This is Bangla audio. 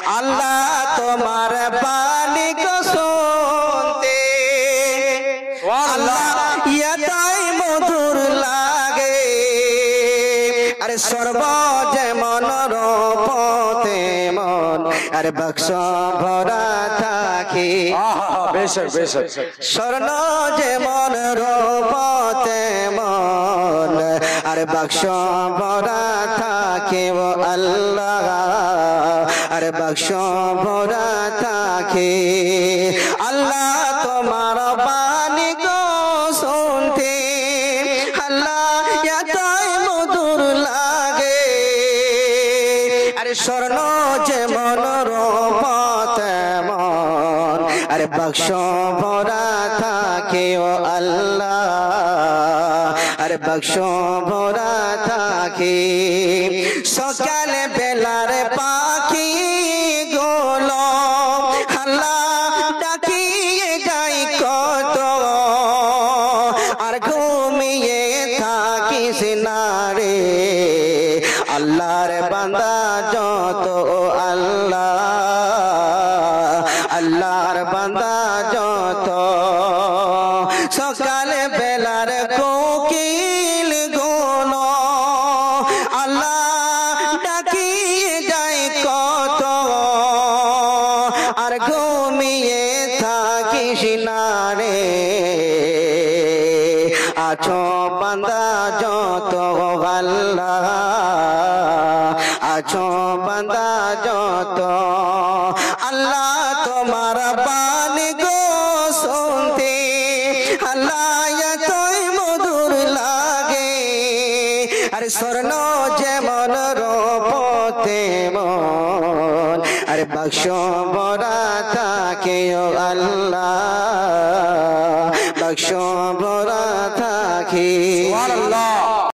আল্লাহ তোমার বাণী গো শুনতে আল্লাহ এতই মধুর লাগে আরে সর্ব যেমন রূপতে মন আরে বাক্স ভরা থাকে স্বর্ণ যেমন রূপতে মন আরে বাক্স ভরা থাকে ও আল্লাহ আরে বাক্স ভরা থাকে আল্লাহ তোমার বাণী গো শুনতে আল্লাহ এতই মধুর লাগে আরে স্বর্ণ যেমন রূপতে মন আরে বাক্স ভরা থাকে ও আল্লাহ আরে বাক্স ভরা থাকে সকাল বেলার পাখি গুলো আল্লাহ ডাকিয়ে গাই কত আর ঘুমিয়ে থাকিস না রে আল্লাহর বান্দা যত আল্লাহ আল্লাহর বান্দা যত সকাল বেলার কোকিল গুলো আল্লাহ ডাকিয়ে যায় কত আর ঘুমিয়ে থাকিস না রে আছো বান্দা যত আল্লাহ আছো বান্দা যত আল্লাহ তোমার বাণী গো শুনতে আল্লাহ এতই মধুর লাগে আরে স্বর্ণ যেমন রূপতে মন আরে বাক্স ভরা থাকে ও আল্লাহ বাক্স